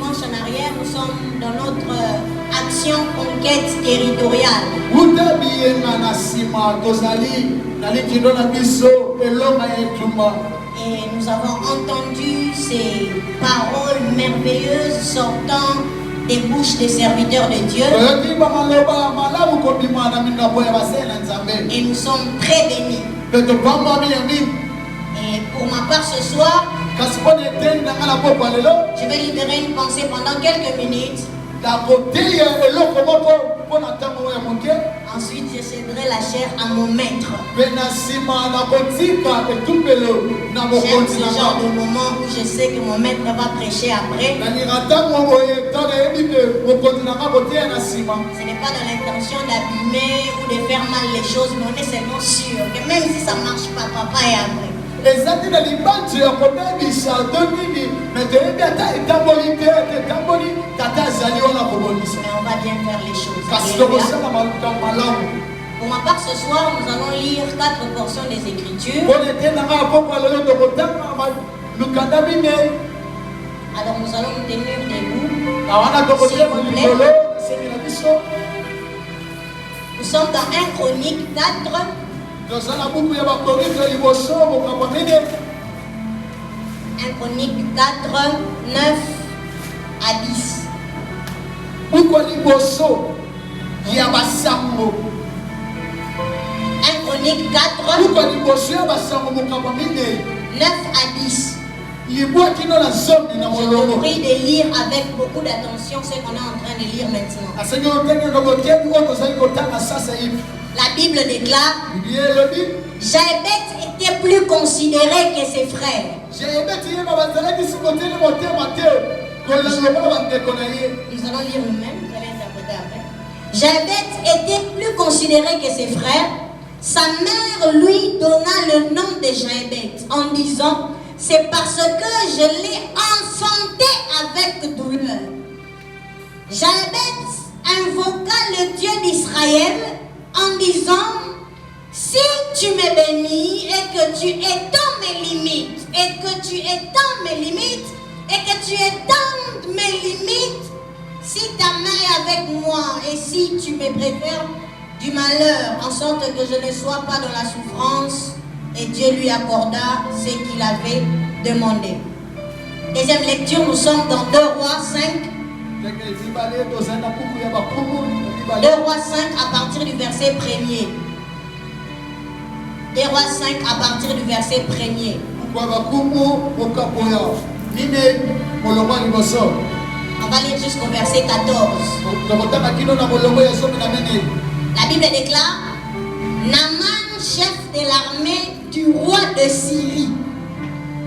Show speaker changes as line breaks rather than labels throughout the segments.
marche en arrière, nous sommes dans notre action conquête territoriale. Et nous avons entendu ces paroles merveilleuses sortant des bouches des serviteurs de Dieu. Et nous sommes très bénis. Et pour ma part ce soir, je vais libérer une pensée pendant quelques minutes. Ensuite, je céderai la chair à mon maître. J'aime ce genre de moment où je sais que mon maître va prêcher après. Ce n'est pas dans l'intention d'abîmer ou de faire mal les choses, mais on est seulement sûr que même si ça ne marche pas, papa est après. Mais on va bien faire les choses. Pour ma part, ce soir, nous allons lire 4 portions des Écritures. Alors nous allons nous tenir debout. S'il vous plaît. Nous sommes dans 1 Chronique 4. 1 Chronique 4, 9 à 10. 1 Chronique 4, 9 à 10. Je vous prie de lire avec beaucoup d'attention ce qu'on est en train de lire maintenant. La Bible déclare: Jaébet était plus considéré que ses frères. Nous allons lire nous-mêmes, vous allez interpréter après. Jaébet était plus considéré que ses frères. Sa mère lui donna le nom de Jaébet en disant: c'est parce que je l'ai enfanté avec douleur. Jaébet invoqua le Dieu d'Israël en disant: si tu me bénis et que tu étends mes limites, et que tu étends mes limites, et que tu étends mes limites, si ta main est avec moi et si tu me préfères du malheur, en sorte que je ne sois pas dans la souffrance, et Dieu lui accorda ce qu'il avait demandé. Deuxième lecture, nous sommes dans 2 Rois 5. 2 Rois 5 à partir du verset 1er. 2 Rois 5 à partir du verset 1er. On va lire jusqu'au verset 14. La Bible déclare: Naaman, chef de l'armée du roi de Syrie,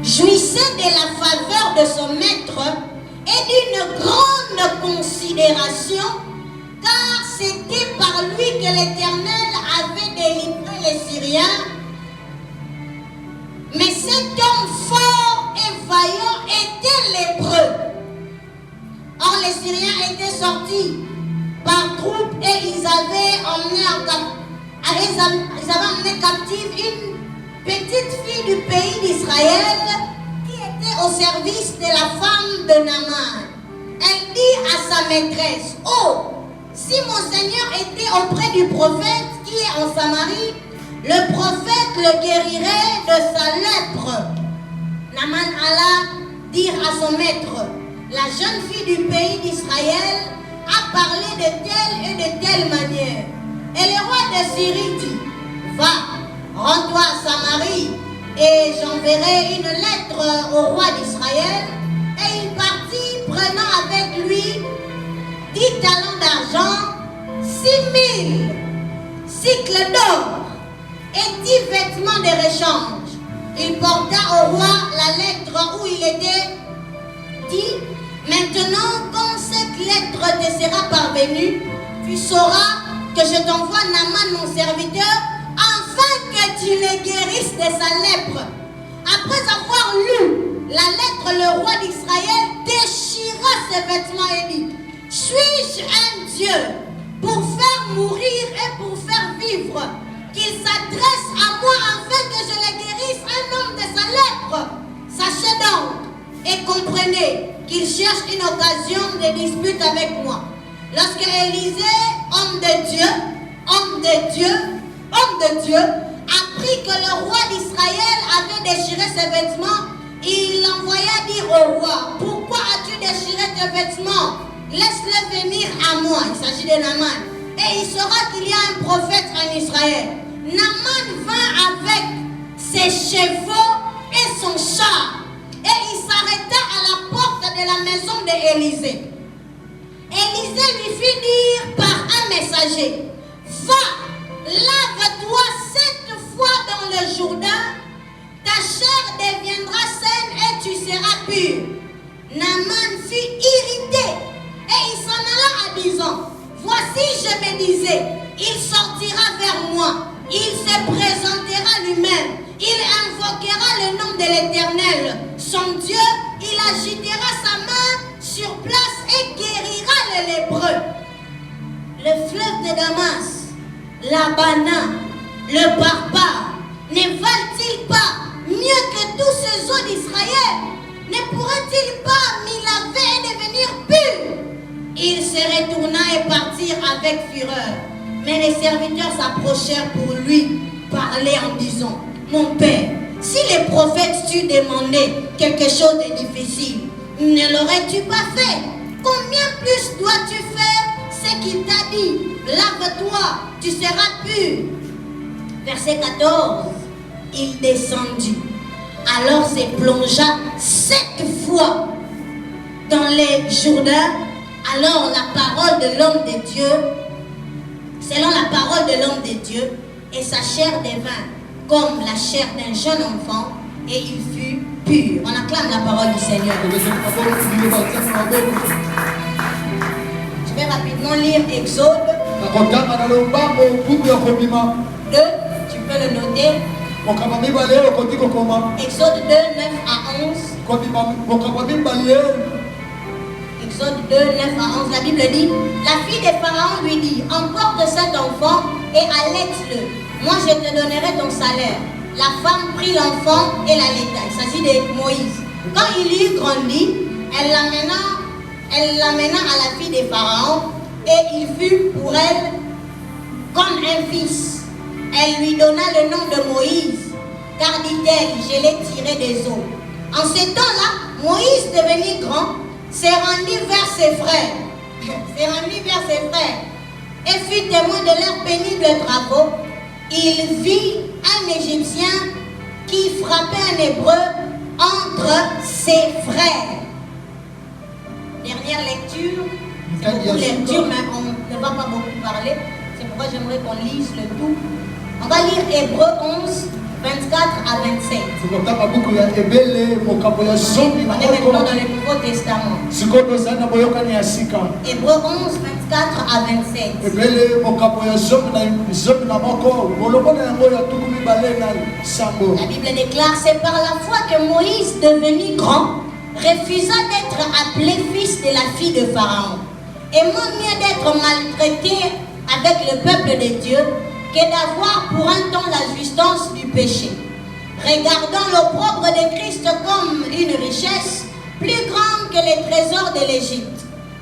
jouissait de la faveur de son maître et d'une grande considération, car c'était par lui que l'Éternel avait délivré les Syriens. Mais cet homme fort et vaillant était lépreux. Or les Syriens étaient sortis par troupes et ils avaient emmené captive une petite fille du pays d'Israël qui était au service de la femme de Naaman. Elle dit à sa maîtresse: oh, si mon Seigneur était auprès du prophète qui est en Samarie, le prophète le guérirait de sa lèpre. Naaman alla dire à son maître: la jeune fille du pays d'Israël a parlé de telle et de telle manière. Et le roi de Syrie dit: va, rends-toi à Samarie, et j'enverrai une lettre au roi d'Israël. Et il partit, prenant avec lui 10 talents d'argent, 6000 cycles d'or et 10 vêtements de rechange. Il porta au roi la lettre où il était dit: maintenant, quand cette lettre te sera parvenue, tu sauras que je t'envoie Naaman mon serviteur, afin que tu le guérisses de sa lèpre. Après avoir lu la lettre, le roi d'Israël déchira ses vêtements et dit: suis-je un Dieu pour faire mourir et pour faire vivre, qu'il s'adresse à moi afin que je le guérisse, un homme de sa lèpre? Sachez donc et comprenez qu'il cherche une occasion dispute avec moi. Lorsque Élisée, homme de Dieu, apprit que le roi d'Israël avait déchiré ses vêtements, il envoya dire au roi, pourquoi as-tu déchiré tes vêtements? Laisse-le venir à moi. Il s'agit de Naaman. Et il saura qu'il y a un prophète en Israël. Naaman vint avec ses chevaux et son char. Et il s'arrêta à la porte de la maison d'Élisée. Élisée lui fit dire par un messager, va, lave-toi 7 fois dans le Jourdain, ta chair deviendra saine et tu seras pur. Naaman fut irrité et il s'en alla en disant, voici je me disais, il sortira vers moi, il se présentera lui-même, il invoquera le nom de l'Éternel, son Dieu, il agitera sa main sur place et guérira les lépreux. Le fleuve de Damas, l'Abana, le Barbare, ne valent-ils pas mieux que tous ces eaux d'Israël? Ne pourrait-il pas m'y laver et devenir pur? Il se retourna et partit avec fureur. Mais les serviteurs s'approchèrent pour lui parler en disant, mon père, si les prophètes t'eussent demandé quelque chose de difficile, ne l'aurais-tu pas fait? Combien plus dois-tu faire ce qu'il t'a dit? Lave-toi, tu seras pur. Verset 14, il descendit. Alors se plongea 7 fois dans les Jourdains. Alors la parole de l'homme de Dieu, selon la parole de l'homme de Dieu, et sa chair devint comme la chair d'un jeune enfant, et il fut pur. On acclame la parole du Seigneur. Je vais rapidement lire Exode 2, tu peux le noter. Exode 2, 9 à 11. Exode 2, 9 à 11, la Bible dit, la fille de Pharaon lui dit, emporte cet enfant et allaite-le. Moi je te donnerai ton salaire. La femme prit l'enfant et l'allaita. Il s'agit de Moïse. Quand il eut grandi, elle l'amena à la fille de Pharaon et il fut pour elle comme un fils. Elle lui donna le nom de Moïse, car dit-elle, je l'ai tiré des eaux. En ce temps-là, Moïse devenu grand, s'est rendu vers ses frères. Et fut témoin de leurs pénibles travaux. Il vit un Égyptien qui frappait un Hébreu entre ses frères. Dernière lecture. C'est beaucoup de lecture, mais on ne va pas beaucoup parler. C'est pourquoi j'aimerais qu'on lise le tout. On va lire Hébreu 11, 24 à 27. On est maintenant dans le Nouveau Testament. Hébreu 11, 24 à 27. La Bible déclare, c'est par la foi que Moïse, devenu grand, refusa d'être appelé fils de la fille de Pharaon. Aimant mieux d'être maltraité avec le peuple de Dieu que d'avoir pour un temps la jouissance du péché. Regardant l'opprobre de Christ comme une richesse plus grande que les trésors de l'Égypte,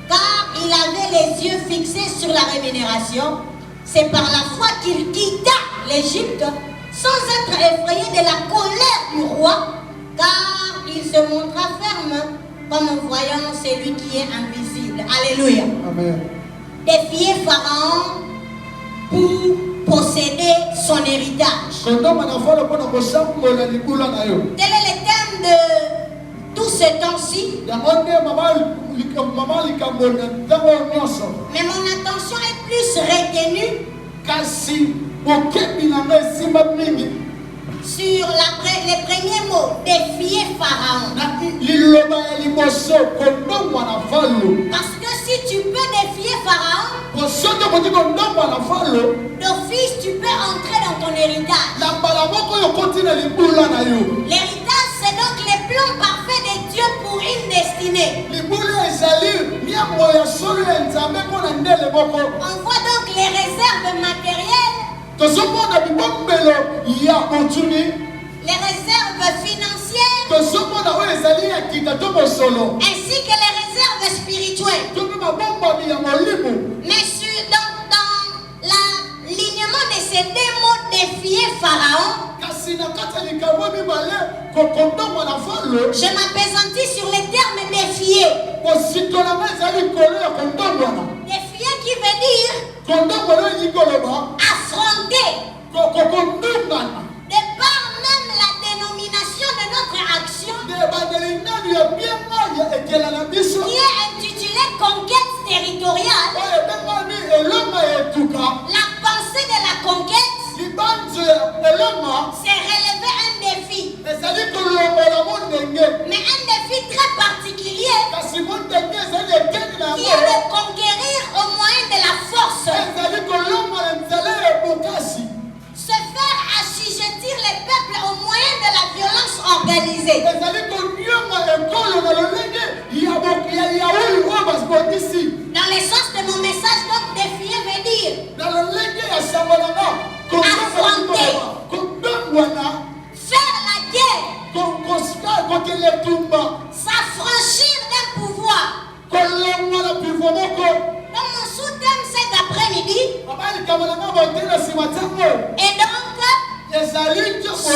car il avait les yeux fixés sur la rémunération. C'est par la foi qu'il quitta l'Égypte sans être effrayé de la colère du roi, car il se montra ferme comme en voyant celui qui est invisible. Alléluia. Amen. Défier Pharaon pour posséder son héritage. Tel est le thème de tout ce temps-ci. Mais mon attention est plus retenue sur les premiers mots, défier Pharaon. Parce que si tu peux défier Pharaon, d'office tu peux entrer dans ton héritage. L'héritage, c'est donc les plans parfaits de Dieu pour une destinée. On voit donc les réserves matérielles les réserves financières, ainsi que les réserves spirituelles. Mais dans l'alignement de ces deux mots, défier Pharaon, je m'appesantis sur les termes défier. Défier qui veut dire affronter. De par même la dénomination de notre action, qui est intitulée conquête territoriale, la pensée de la conquête, c'est relever un défi. Mais un défi très particulier, qui est de conquérir au moyen de la force. Se faire assujettir les peuples au moyen de la violence organisée. Dans le sens de mon message, donc, défier veut dire affronter, faire la guerre, s'affranchir d'un pouvoir. Dans mon sous-thème cet après-midi, et donc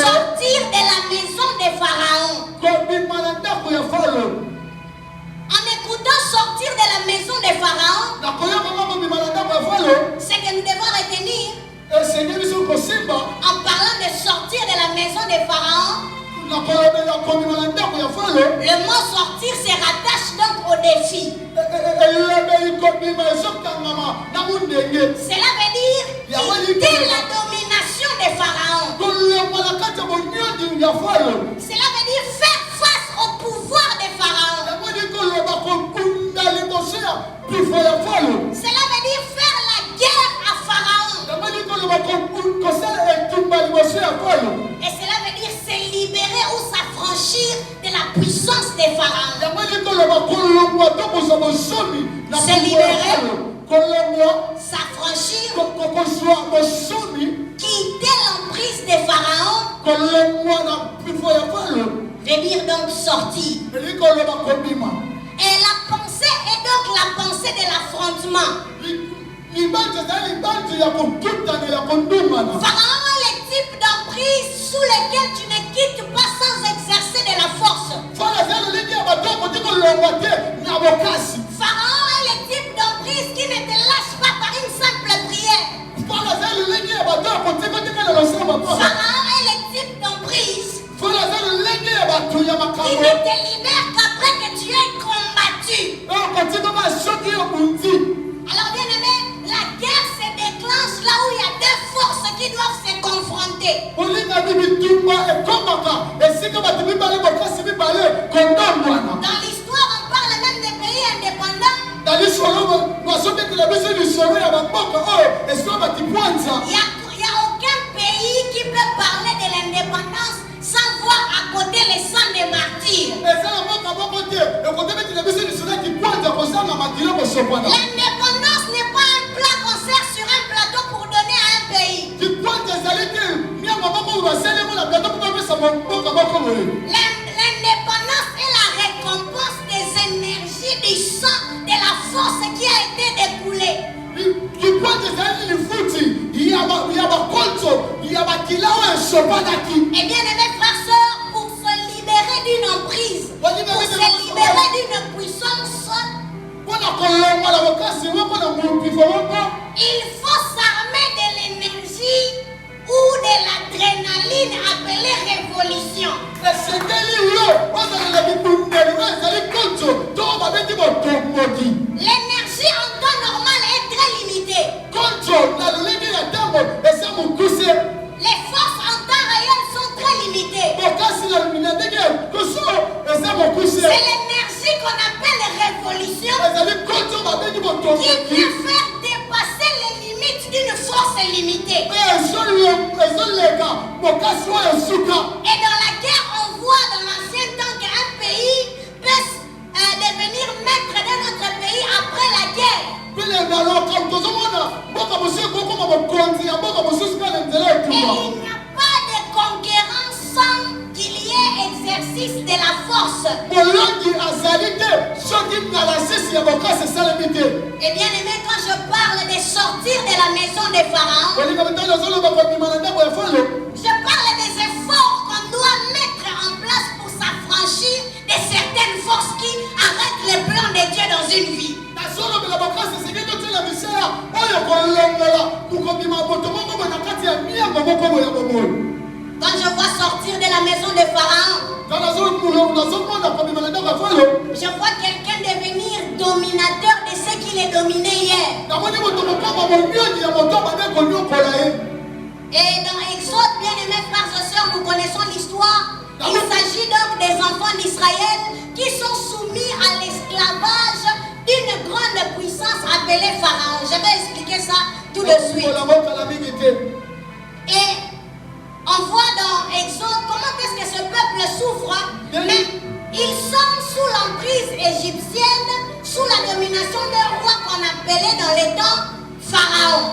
sortir de la maison de Pharaon. En écoutant sortir de la maison de Pharaon, ce que nous devons retenir en parlant de sortir de la maison de Pharaon, le mot sortir se rattache donc au défi. Cela veut dire quitter la domination de Pharaon. Cela veut dire faire face au pouvoir de Pharaon. Cela veut dire faire la guerre à Pharaon. Et cela veut dire se libérer ou s'affranchir de la puissance de Pharaon. Se libérer, s'affranchir, quitter l'emprise de Pharaon, veut dire donc sortir. Et la pensée est donc la pensée de l'affrontement. Pharaon est le type d'emprise sous lequel tu ne quittes pas sans exercer de la force. Pharaon est le type d'emprise qui ne te lâche pas par une simple prière. Pharaon est le type d'emprise qui ne te libère qu'après que tu aies combattu. Alors bien aimé, la guerre se déclenche là où il y a deux forces qui doivent se confronter. Dans l'histoire, on parle même des pays indépendants. Il n'y a aucun pays qui peut parler de l'indépendance sans voir à côté les sangs des martyrs. L'indépendance n'est pas un plat qu'on sert sur un plateau pour donner à un pays. L'indépendance est la récompense des énergies du sang, de la force qui a été découlée. Et bien aimés frères, sœurs, pour se libérer d'une emprise, pour se libérer d'une puissance, il faut s'armer de l'énergie ou de l'adrénaline appelée révolution. L'énergie en temps normal est très limitée. Les forces en temps réel sont très limitées. C'est l'énergie qu'on appelle révolution qui vient faire dépasser les limites d'une force limitée. Et dans la guerre, on voit dans l'ancien temps qu'un pays peut devenir maître d'un autre pays après la guerre. Et il n'y a pas de conquérant sans l'exercice de la force. Et bien aimé, quand je parle de sortir de la maison des pharaons, je parle des efforts qu'on doit mettre en place pour s'affranchir de certaines forces qui arrêtent les plans de Dieu dans une vie. Quand je vois sortir de la maison des pharaons, je vois quelqu'un devenir dominateur de ce qu'il est dominé hier. Et dans Exode, bien aimés frères et sœurs, nous connaissons l'histoire. Il s'agit donc des enfants d'Israël qui sont soumis à l'esclavage d'une grande puissance appelée Pharaon. Je vais expliquer ça tout de suite. Et on voit dans Exode comment est-ce que ce peuple souffre, mais ils sont sous l'emprise égyptienne, sous la domination d'un roi qu'on appelait dans les temps Pharaon.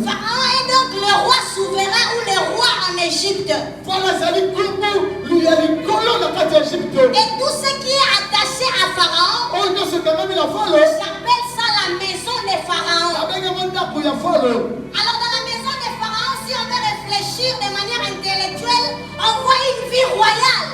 Pharaon est donc le roi souverain ou le roi en Égypte. Et tout ce qui est attaché à Pharaon, j'appelle ça la maison des pharaons. Alors dans la maison des pharaons, si on veut réfléchir de manière intellectuelle, on voit une vie royale.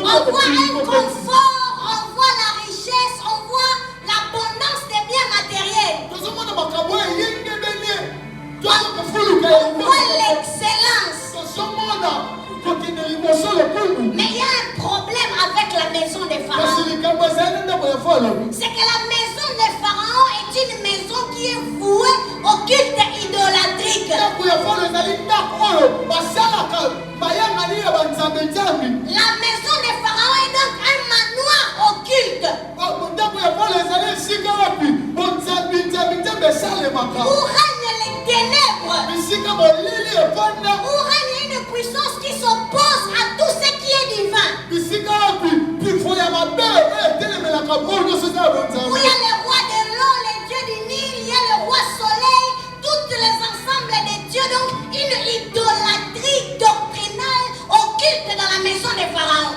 On voit un confort, on voit la richesse, on voit l'abondance des biens matériels. On voit l'excellence. Mais il y a un problème avec la maison des pharaons. C'est que la maison des pharaons est une maison qui est vouée au culte idolâtrique. La maison des pharaons est donc un manoir occulte. Où règnent les ténèbres. Où règne une puissance qui s'oppose à tout ce qui est divin. Où il y a le roi de l'eau, le dieu du Nil, il y a le roi soleil, tous les ensembles des dieux. Donc une idolâtrie doctrinale occulte dans la maison des pharaons.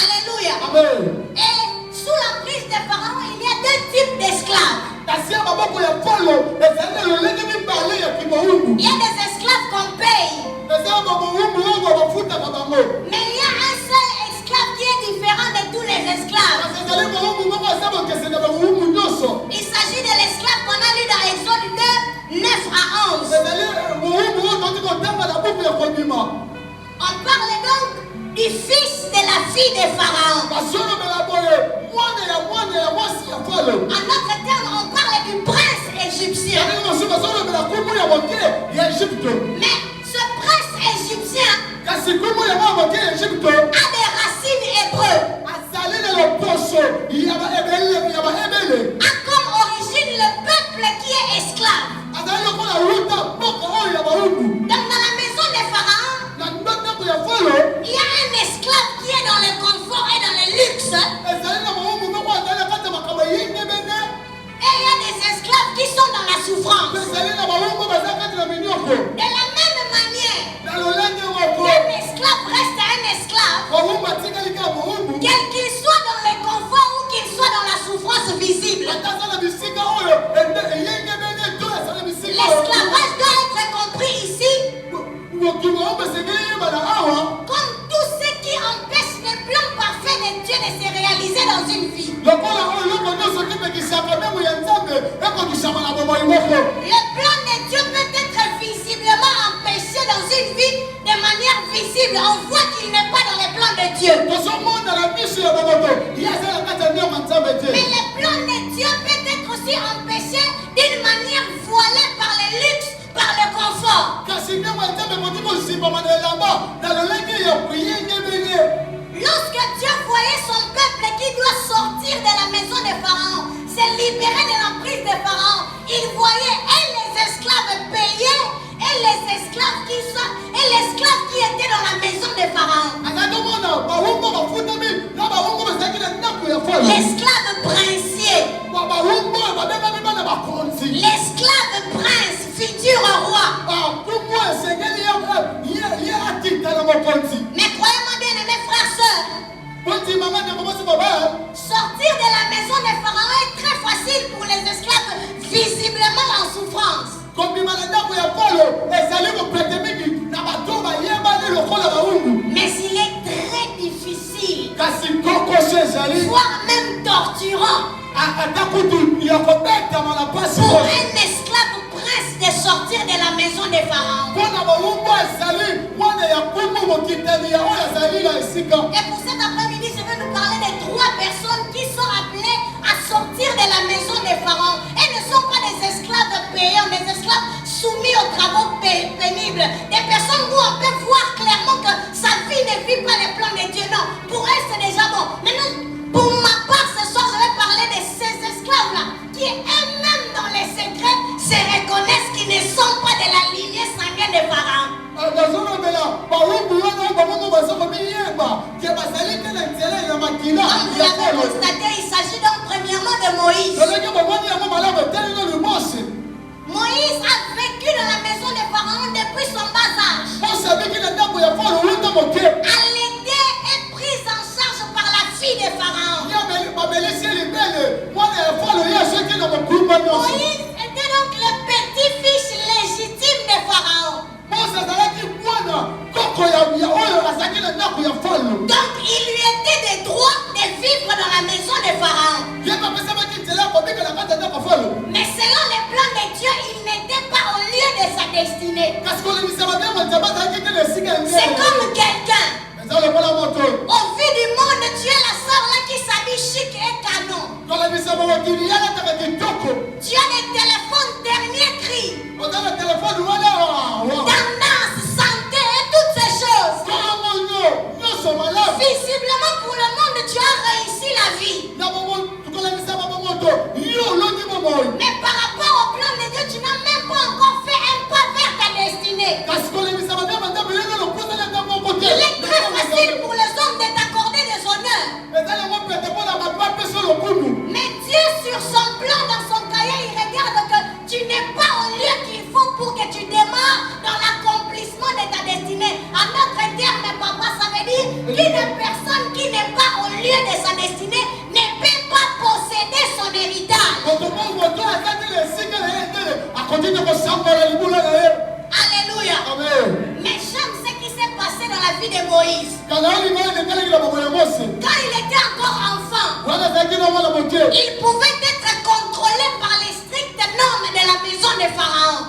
Alléluia. Amen. Et sous l'emprise des pharaons, il y a deux types d'esclaves. Il y a des esclaves qu'on paye. Mais il y a un seul esclave qui est différent de tous les esclaves. Il s'agit de l'esclave qu'on a lu dans Exode 2, 9 à 11. On parle donc du fils de la fille de Pharaon. En d'autres termes, on parle du prince égyptien. Mais ce prince égyptien a des racines hébreux. A comme origine le peuple qui est esclave. Donc dans la maison des pharaons, il y a un esclave qui est dans le confort et dans le luxe. Et il y a des esclaves qui sont dans la souffrance. De la même manière, un esclave reste un esclave, quel qu'il soit dans le confort ou qu'il soit dans la souffrance visible. L'esclavage doit être compris ici comme tout ce qui empêche le plan parfait de Dieu de se réaliser dans une vie. Le plan de Dieu peut être visiblement empêché dans une vie de manière visible. On voit qu'il n'est pas dans les plans de Dieu. Mais le plan de Dieu peut être aussi empêché d'une manière voilée par le luxe, par le confort. Lorsque Dieu voyait son peuple qui doit sortir de la maison des pharaons, se libérer de l'emprise des pharaons, il voyait les esclaves payés et les esclaves qui sont et l'esclave qui était dans la maison des pharaons. L'esclave visiblement en souffrance. Mais il est très difficile, voire même torturant, pour un esclave prince de sortir de la maison de Pharaon. Et pour cet après-midi, je vais nous parler de 3 personnes qui sont appelées à sortir de la maison de Pharaon. Elles ne sont pas des esclaves payants, des esclaves soumis aux travaux pénibles. Des personnes où on peut voir clairement que sa vie ne vit pas les plans de Dieu. Non, pour elles c'est déjà bon. Mais nous, pour ma part, ce soir, je vais parler de ces esclaves-là qui eux-mêmes dans les secrets se reconnaissent qu'ils ne sont pas de la lignée sanguine de Pharaon.
Vous avez
constaté, il s'agit donc premièrement de Moïse. Moïse a vécu dans la maison de Pharaon depuis son bas âge. Elle était prise en charge par la fille de Pharaon. Moïse était donc le petit-fils légitime de Pharaon. Donc il lui était des droits de vivre dans la maison de Pharaon. Mais selon les plans de Dieu, il n'était pas au lieu de sa destinée. C'est comme quelqu'un. Au vu du monde, tu es la sœur là qui s'habille chic et canon. Tu as des téléphones dernier cri. Tendance, santé et toutes ces choses. Visiblement pour le monde, tu as réussi la vie. Mais par rapport au plan de Dieu, tu n'as même pas encore fait un pas vers ta destinée. Il est très facile pour les hommes de t'accorder des honneurs. Mais Dieu, sur son plan, dans son cahier, il regarde que tu n'es pas au lieu qu'il faut pour que tu démarres dans l'accomplissement de ta destinée. En d'autres termes, papa, ça veut dire qu'une personne qui n'est pas au lieu de sa destinée ne peut pas posséder son héritage. Alléluia.
Amen.
Mais j'aime ce qui s'est passé dans la vie de Moïse. Quand il était encore enfant, il pouvait être contrôlé par les strictes normes de la maison de Pharaon.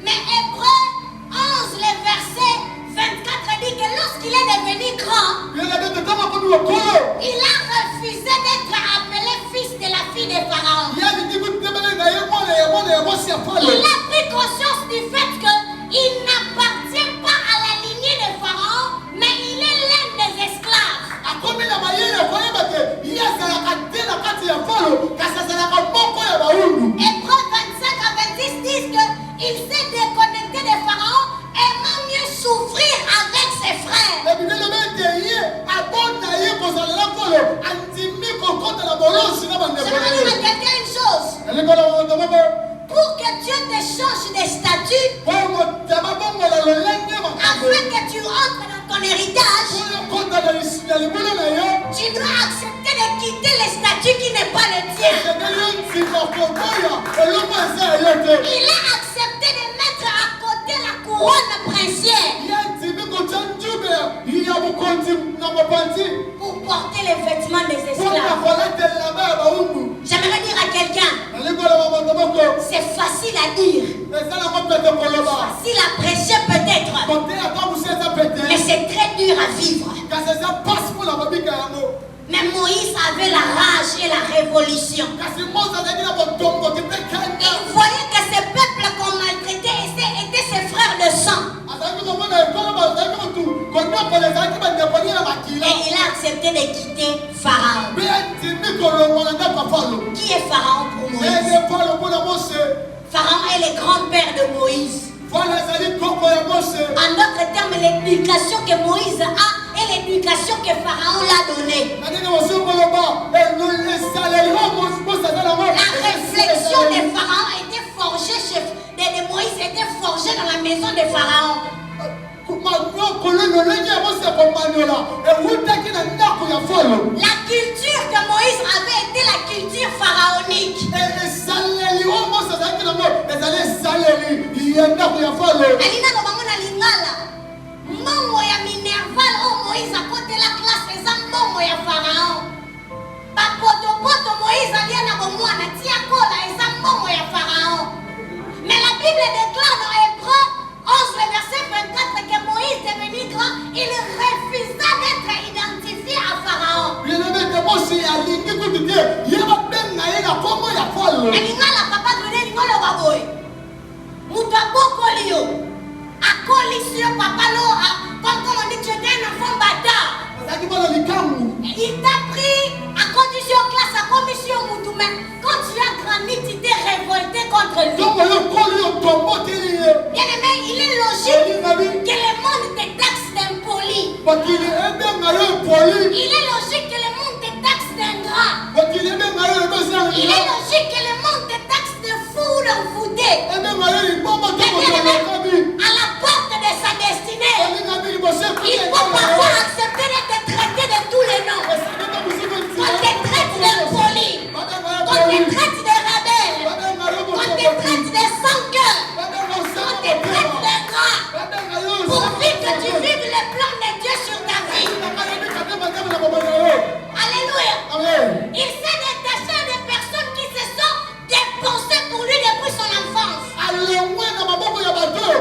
Mais Hébreux 11, le verset 24 dit que lorsqu'il est devenu grand, il a refusé d'être appelé fils de la fille de Pharaon. Il a pris conscience du fait qu'il n'appartient pas à la lignée de Pharaon, mais il est l'un des esclaves. Hébreux 25 à 26 disent qu'il s'est déconnecté de Pharaon, aimant mieux souffrir avec ses frères. J'aimerais dire à quelqu'un une chose. Pour que Dieu te change de statut, afin que tu rentres dans ton héritage, tu dois accepter de quitter le statut qui n'est pas le tien. Il a accepté de mettre à côté la couronne princière pour porter les vêtements des esclaves. J'aimerais dire à quelqu'un, c'est facile à dire, facile à prêcher peut-être, mais c'est très dur à vivre. Mais Moïse avait la rage et la révolution. Il voyait que ces peuples qu'on maltraitait étaient ses frères de sang. Et il a accepté de quitter Pharaon. Qui est Pharaon pour Moïse? Pharaon est le grand-père de Moïse. En d'autres termes, l'éducation que Moïse a est l'éducation que Pharaon l'a donnée. La réflexion de Pharaon était forgée de Moïse était forgée dans la maison de Pharaon. culture que Moïse avait été la culture pharaonique. Alina no bango na lingala. Mongo ya Minerval o Moïse a côté la classe eza mongo ya Pharaon. Poto Moïse alia na bomwana tia kola eza mongo ya Pharaon. Mais la Bible déclare dans Hébreux 11 le verset 24 que Moïse devenu grand, il refusa d'être identifié à Pharaon. Lingala papa donné lingolo baboy. Muta bokolio. Coalition papa lo, comme on dit, tu étais un enfant bâtard. Il t'a pris à condition classe, à commission Moutoumé. Quand tu as grandi, tu t'es révolté contre lui. Bien aimé, il est logique que le monde te taxe d'impoli. Il est logique que le monde te taxe d'ingrat. Il est logique que le monde te taxe de fou ou d'envoûté. À la porte de sa destinée, il faut parfois accepter d'être traité de tous les noms. Quand tu traites d'impoli, quand tu traites de rebelle, quand tu traites de sans-cœur, quand tu traites d'ingrat, pourvu que tu vives le plan de Dieu sur ta vie. Alléluia. Il s'est détaché des personnes qui se sont dépensées pour lui depuis son enfance.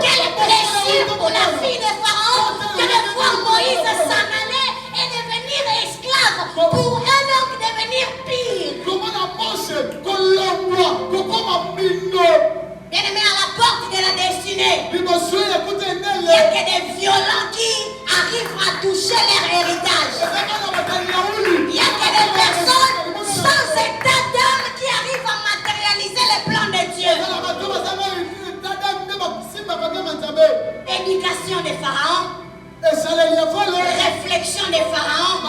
Quelle blessure pour la fille de Pharaon que de voir Moïse s'en aller et devenir esclave pour un homme devenir pire. Bien aimé, à la porte de la destinée, il n'y a que des violents qui arrivent à toucher leur héritage. Il n'y a que des personnes sans état d'âme qui arrivent à matérialiser les plans de Dieu. Éducation des pharaons, réflexion des pharaons.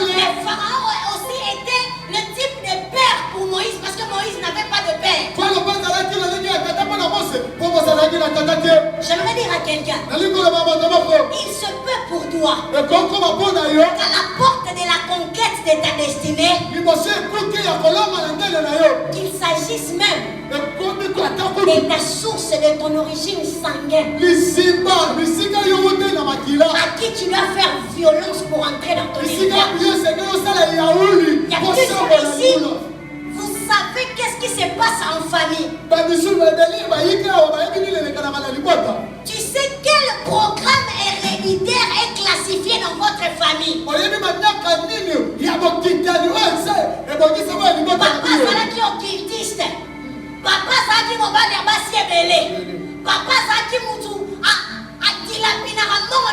Les pharaons aussi étaient le type de père pour Moïse parce que Moïse n'avait pas de père. J'aimerais dire à quelqu'un, il se peut pour toi qu'à la porte de la conquête de ta destinée, qu'il s'agisse même de ta source, de ton origine sanguine, à qui tu dois faire violence pour entrer dans ton héritage. Il y a plusieurs ici. Vous savez qu'est-ce qui se passe en famille? Tu sais quel programme héréditaire est classifié dans votre famille? Papa Zalaki occultiste. Papa Zalaki mobile abasi ebele. Papa Zalaki mutu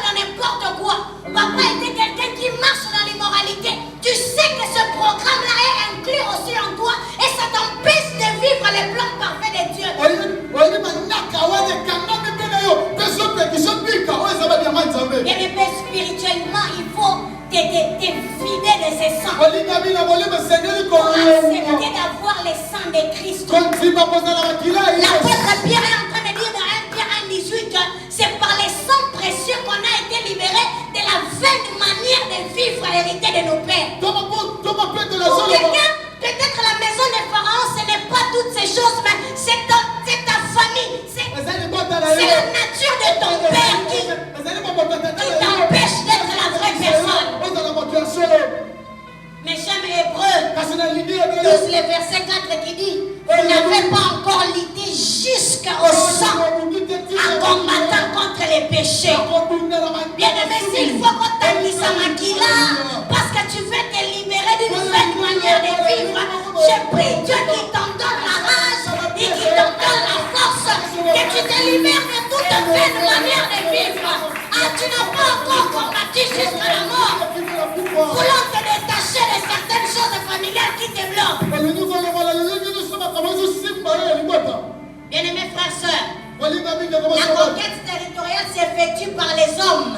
dans n'importe quoi. Papa était quelqu'un qui marche dans l'immoralité. Tu sais que ce programme-là est inclus aussi en toi et ça t'empêche de vivre les plans parfaits de Dieu. Bien aimé, spirituellement, il faut te vider de ces sangs. Pour accepter d'avoir les sangs de Christ. L'apôtre Pierre est en train de dire dans 1 Pierre 1,18 que c'est par les sangs précieux qu'on a été libérés de la vaine manière de vivre l'hérité de nos pères. Pour quelqu'un, peut-être la maison des pharaons, ce n'est pas toutes ces choses, mais c'est ta famille. C'est la nature de ton père qui t'empêche d'être la vraie personne. Mais j'aime Hébreux 12, le verset 4 qui dit: vous n'avez pas encore lutté jusqu'au sang en combattant contre les péchés. Bien aimé, s'il faut qu'on t'aille à Makila parce que tu veux te libérer d'une nouvelle manière de vivre, je prie Dieu qui t'en donne la rage et qui t'en donne la force, que tu te libères de toute vaine manière de vivre. Ah, tu n'as pas encore combattu jusqu'à la mort. Voulant te détacher de certaines choses familiales qui te bloquent. Bien-aimés frères et sœurs, la conquête territoriale s'effectue par les hommes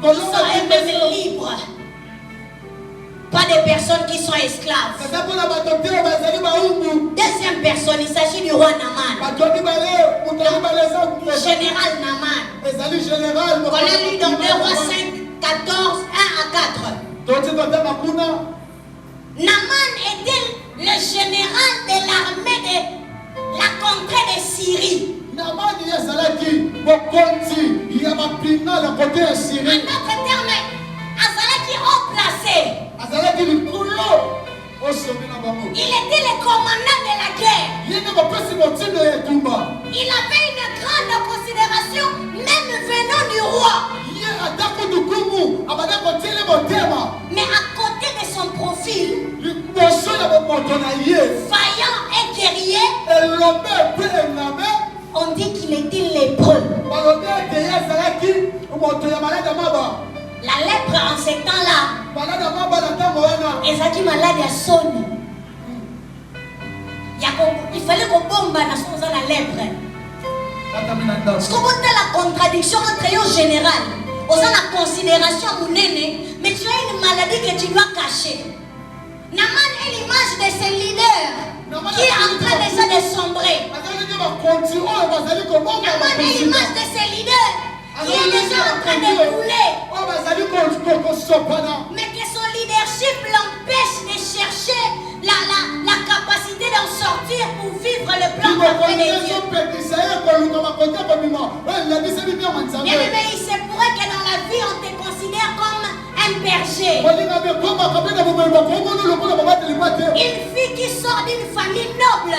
qui sont eux-mêmes libres. Pas des personnes qui sont esclaves. Deuxième personne, il s'agit du roi Naman. Général Naman. On a lu dans 2 Rois 5. Naaman était le général de l'armée de la contrée de Syrie. En d'autres termes, Azalaki haut placé. Il était le commandant de la guerre. Il avait une grande considération, même venant du roi. Mais à côté de son profil, vaillant et guerrier, on dit qu'il était lépreux. La lèpre en ces temps-là, Ezaki malade à son. Il fallait qu'on bombe dans la lèpre. Ce qu'on voit la contradiction entre eux en général, on a la considération à mon aîné, mais tu as une maladie que tu dois cacher. Naaman est l'image de ce leader qui est en train déjà de sombrer. Naaman est l'image de ce leader qui est déjà en train de couler. Mais que son leadership l'empêche de chercher la capacité d'en sortir pour vivre le plan parfait de Dieu. Bien aimé, il se pourrait que dans la vie on te considère comme un berger. Une fille qui sort d'une famille noble.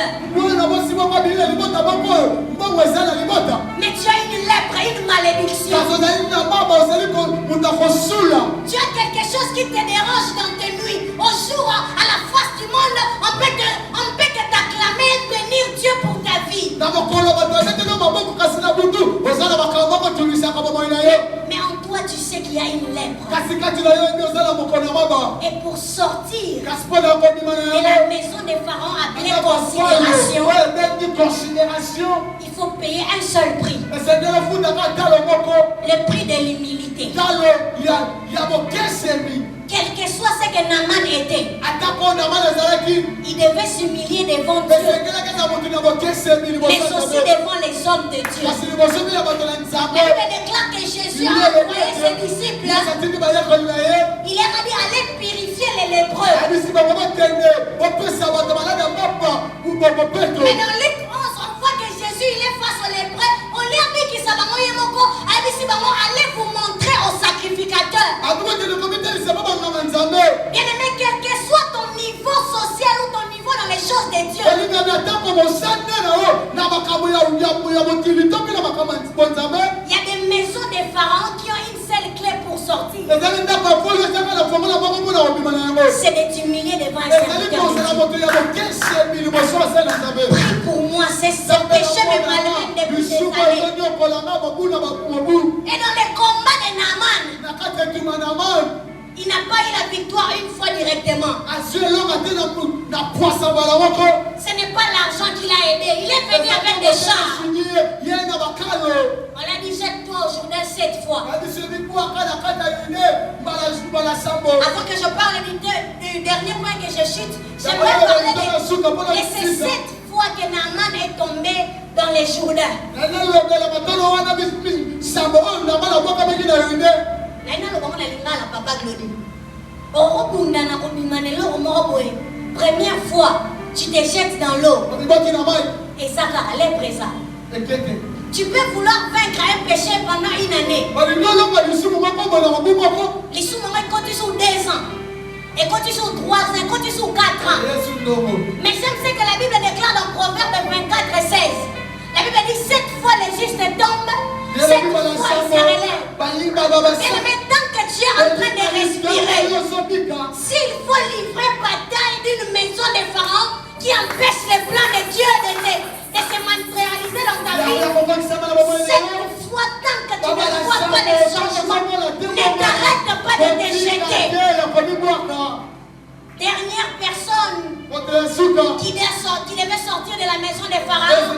Mais tu as une lèpre, une malédiction. Tu as quelque chose qui te dérange dans tes nuits. Au jour, à la face du monde, on peut que t'acclamer et bénir Dieu pour ta vie. Mais en toi, tu sais qu'il y a une lèpre. Et pour sortir de la maison des pharaons appelée considération, il faut payer un seul prix. Le prix de l'humilité. Quel que soit ce que Naaman était, il devait s'humilier devant Dieu, mais aussi devant les hommes de Dieu. La Bible déclare que Jésus a envoyé ses disciples. Il leur a dit allez purifier les lépreux. Mais dans Luc 11, on voit que Jésus il est face aux lépreux. On lui a dit qu'il allez vous montrer au sacrificateur. Bien aimé, quel que soit ton niveau social ou ton niveau dans les choses de Dieu, il y a des maisons des pharaons qui ont une seule clé pour sortir. C'est de t'humilier devant un serviteur de Dieu. Prie pour moi, c'est ce péché me malmène depuis des années. Et dans les combats de Naaman, il n'a pas eu la victoire une fois directement. Ce n'est pas l'argent qui l'a aidé. Il est venu avec des chars. On a dit jette-toi au Jourdain 7 fois. Avant que je parle du dernier point que je chute, j'aimerais parler de ces 7 fois que Naaman est tombé dans les Jourdains. Première fois, tu te jettes dans l'eau. Et ça va aller présent. Tu peux vouloir vaincre un péché pendant une année. Les sous-moments quand ils sont 2 ans. Et quand ils sont 3 ans, quand ils sont 4 ans. Mais j'aime ce que la Bible déclare dans Proverbe 24:16. La Bible dit 7 fois les justes tombent, 7 fois ils se relèvent. Et tant que tu es en train de respirer, s'il faut livrer bataille d'une maison de pharaons qui empêche les plans de Dieu de se matérialiser dans ta vie, 7 fois tant que tu ne vois pas les changements, ne t'arrête pas de te jeter. Dernière personne qui devait sortir de la maison des pharaons,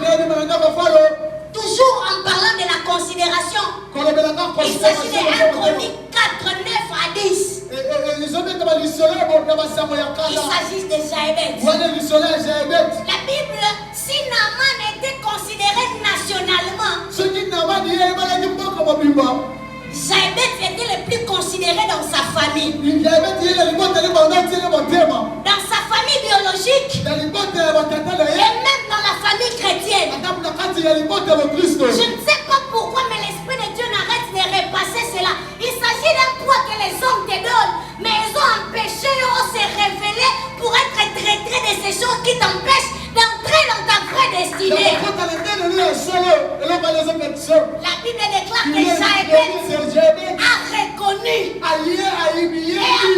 toujours en parlant de la considération, il s'agit de 1 Chronique 4:9-10. Il s'agit de Jaébet. La Bible, si Naaman était considéré nationalement, Jaébet était le plus considéré dans sa famille. Dans sa famille biologique. Et même dans la famille chrétienne. Je ne sais pas pourquoi, mais l'Esprit de Dieu n'arrête de repasser cela. Il s'agit d'un poids que les hommes te donnent. Mais ils ont empêché de se révéler pour être traités de ces choses qui t'empêchent d'entrer dans ta vraie destinée. La Bible déclare que Jaébet a reconnu et a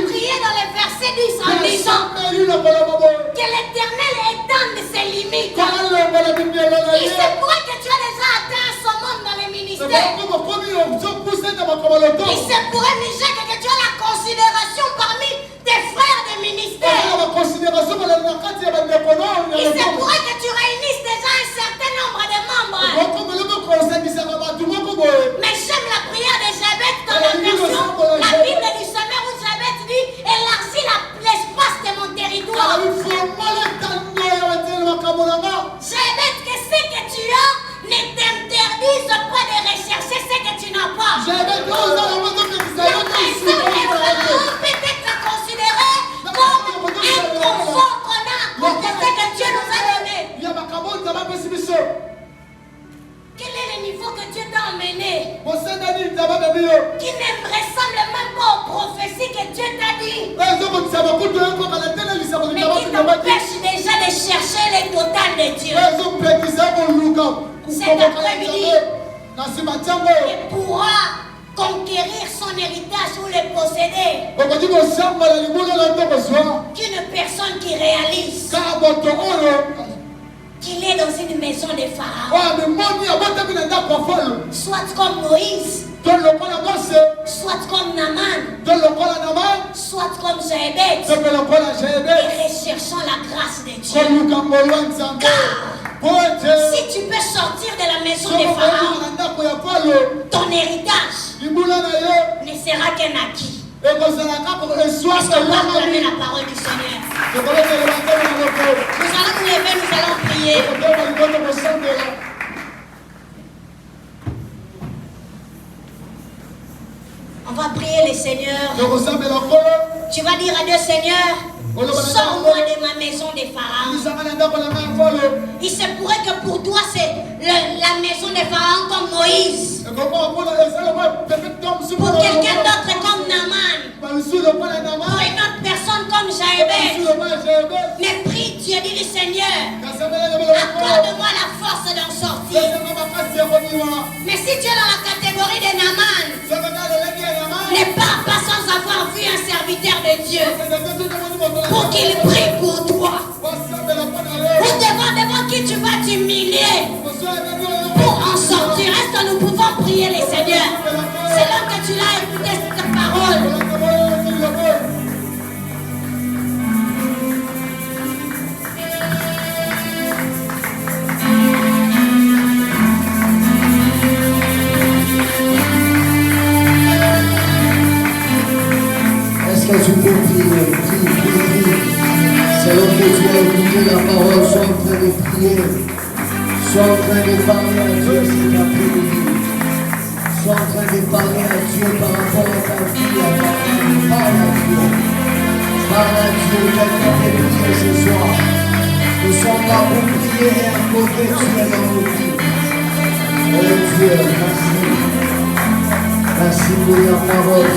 prié dans le verset 10 en disant que l'Éternel étende ses limites. Il se pourrait que tu as déjà atteint un summum dans les ministères. Il se pourrait, Michel, que tu as la considération parmi tes frères des ministères. Il se pourrait que tu réunisses déjà un certain nombre de membres. Mais j'aime la prière de Jaébet dans la version, la Bible du Seigneur où Jaébet dit élargis l'espace de mon territoire. Jaébet, que ce que tu as ne t'interdise pas de rechercher ce que tu n'as pas. La maison de Pharaon peut être considérée comme un confort qu'on a, pour ce que Dieu nous a donné. Quel est le niveau que Dieu t'a emmené? Qui ne ressemble même pas aux prophéties que Dieu t'a dit. Mais qui t'empêche déjà de chercher le total de Dieu. Cet après-midi, il pourra conquérir son héritage ou le posséder. Qu'une personne qui réalise qu'il est dans une maison de Pharaon, soit comme Moïse, soit comme Naaman, soit comme Jaébet, et recherchons la grâce de Dieu. Car si tu peux sortir de la maison de Pharaon, ton héritage ne sera qu'un acquis. Est-ce qu'on va acclamer la parole du Seigneur? Nous allons nous lever, nous allons prier. On va prier le Seigneur. Tu vas dire à Dieu, Seigneur, sors-moi de ma maison de Pharaon. Il se pourrait que pour toi c'est la maison de Pharaon comme Moïse. Pour quelqu'un d'autre comme Naaman. Pour une autre personne comme Jaébet. Mais prie Dieu, dis Seigneur, accorde-moi la force d'en sortir. Mais si tu es dans la catégorie de Naaman, ne pars pas sans avoir vu un serviteur de Dieu pour qu'il prie pour toi. Ou devant qui tu vas t'humilier pour en sortir. Est-ce que nous pouvons prier les seigneurs? C'est là que tu l'as écouté cette parole.
Est-ce que tu peux prier? Prie. C'est là que tu as écouté la parole, sois en train de prier. Sois en train de parler à Dieu cet après-midi. Sois en train de parler à Dieu par rapport à ta vie, à ta famille. Parle à Dieu. Parle à Dieu, quelqu'un peut prier ce soir. Nous sommes là pour prier et accorder Dieu dans nos vies. Oh Dieu, merci. Merci pour la parole.